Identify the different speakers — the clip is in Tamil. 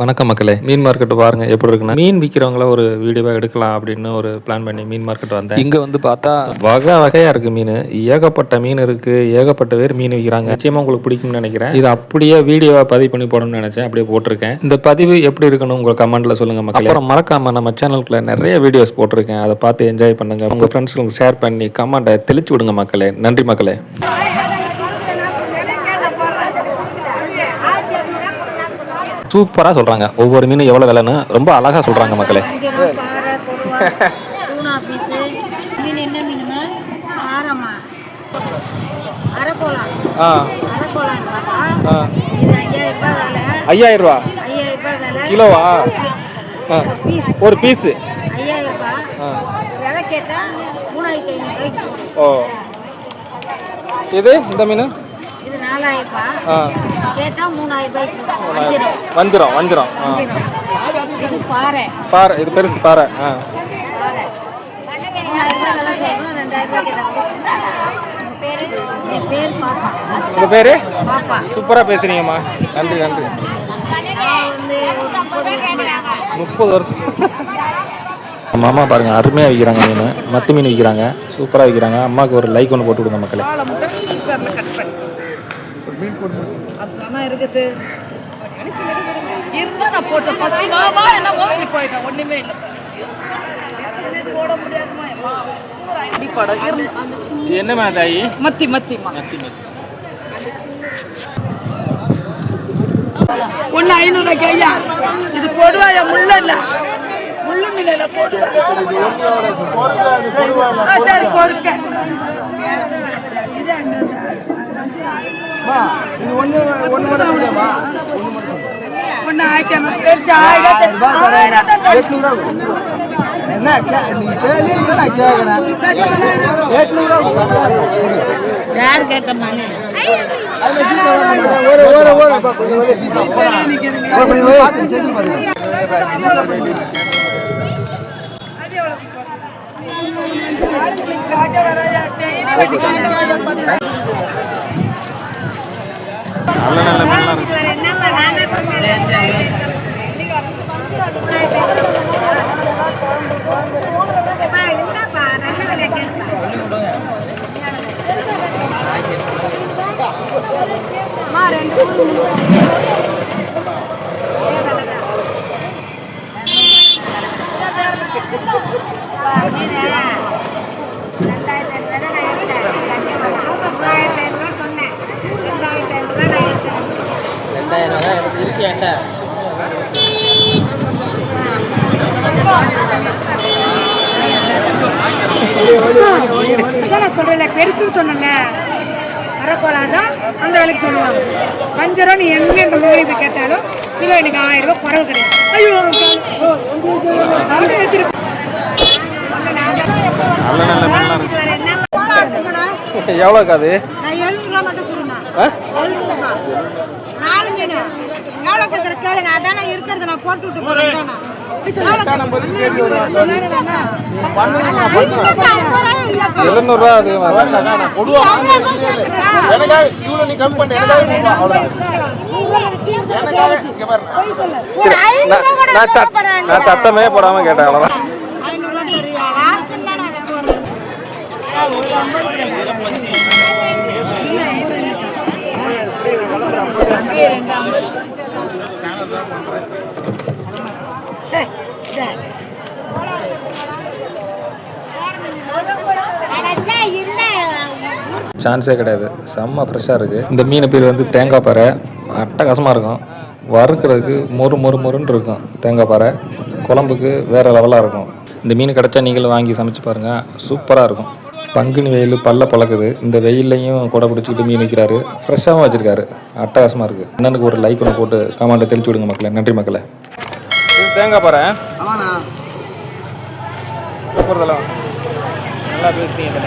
Speaker 1: வணக்கம் மக்களே, மீன் மார்க்கெட்டு பாருங்கள் எப்படி இருக்குன்னா, மீன் விற்கிறவங்கள ஒரு வீடியோவாக எடுக்கலாம் அப்படின்னு ஒரு பிளான் பண்ணி மீன் மார்க்கெட் வந்தேன். இங்கே வந்து பார்த்தா வகை வகையாக இருக்குது மீன், ஏகப்பட்ட மீன் இருக்குது, ஏகப்பட்ட பேர் மீன் விற்கிறாங்க. நிச்சயமாக உங்களுக்கு பிடிக்கும்னு நினைக்கிறேன். இது அப்படியே வீடியோவாக பதிவு பண்ணி போடணும்னு நினச்சேன், அப்படியே போட்டிருக்கேன். இந்த பதிவு எப்படி இருக்குன்னு உங்கள் கமெண்ட்டில் சொல்லுங்கள் மக்களே. அப்புறம் மறக்காமல் நம்ம சேனலுக்குள்ள நிறைய வீடியோஸ் போட்டிருக்கேன், அதை பார்த்து என்ஜாய் பண்ணுங்கள். உங்கள் ஃப்ரெண்ட்ஸுங்களுக்கு ஷேர் பண்ணி கமெண்ட்டை தெளிச்சு விடுங்க மக்களே. நன்றி மக்களே. சூப்பராக சொல்கிறாங்க, ஒவ்வொரு மீனும் எவ்வளோ விலைன்னு ரொம்ப அழகாக சொல்கிறாங்க மக்களே. ₹5000 கிலோவா? ஒரு பீஸு ஓ. இது இந்த மீன் வஞ்சிரம். பாறை, இது பெருசு பாறை. உங்க பேரு? சூப்பரா பேசுறீங்கம்மா, நன்றி. 30 வருஷம். மாமா பாருங்க, அருமையாக விற்கிறாங்க மீன், மத்தி மீன் விற்கிறாங்க, சூப்பராக விற்கிறாங்க. அம்மாவுக்கு ஒரு லைக் ஒன்று போட்டு விடுங்க மக்களே. என்ன தாயி? மத்தி ஒன்னு 500 ஐயா. இது கொடுவாயா? முள்ள இல்ல, முள்ளு மீன் சரி பொறுக்க. யார் கேட்கமாங்க? நல்ல மீன்லாம் இருக்கு. சொல்றேன் பெருசு சொன்ன அரக்கோலா தான் அந்த வேலைக்கு சொல்லுவாங்க. வஞ்சரம் நீ எங்க இந்த மூலிகை கேட்டாலும் கிலோ எனக்கு ₹1000 குறவு கிடையாது. ஐயோ எவ்வளோக்கு அது? 700 மட்டும் கொடுங்க. 4 மீன் எவ்வளோ கேட்குற கேளு, நான் அதானே இருக்கிறது, நான் போட்டு விட்டு போறேன். நான் சத்தமே போடாம கேட்டேன், அவ்வளவுதான். சான்ஸே கிடையாது, செம்ம ஃப்ரெஷ்ஷாக இருக்குது. இந்த மீன் பேர் வந்து தேங்காய் பாறை, அட்டகாசமாக இருக்கும். வறுக்கிறதுக்கு மொறுன்னு இருக்கும். தேங்காய் பாறை குழம்புக்கு வேறு லெவலாக இருக்கும். இந்த மீன் கிடச்சா நீங்களும் வாங்கி சமைச்சு பாருங்கள், சூப்பராக இருக்கும். பங்குனி வெயில் பல்ல பழக்குது, இந்த வெயில்லையும் கொடை பிடிச்சிக்கிட்டு மீன் விற்கிறாரு, ஃப்ரெஷ்ஷாகவும் வச்சுருக்காரு, அட்டகாசமாக இருக்குது. அண்ணனுக்கு ஒரு லைக் ஒன்று போட்டு கமெண்ட்டை தெளிச்சு விடுங்க மக்களே. நன்றி மக்களே. இது தேங்காய் பாறை. நல்லா பேசுறீங்க.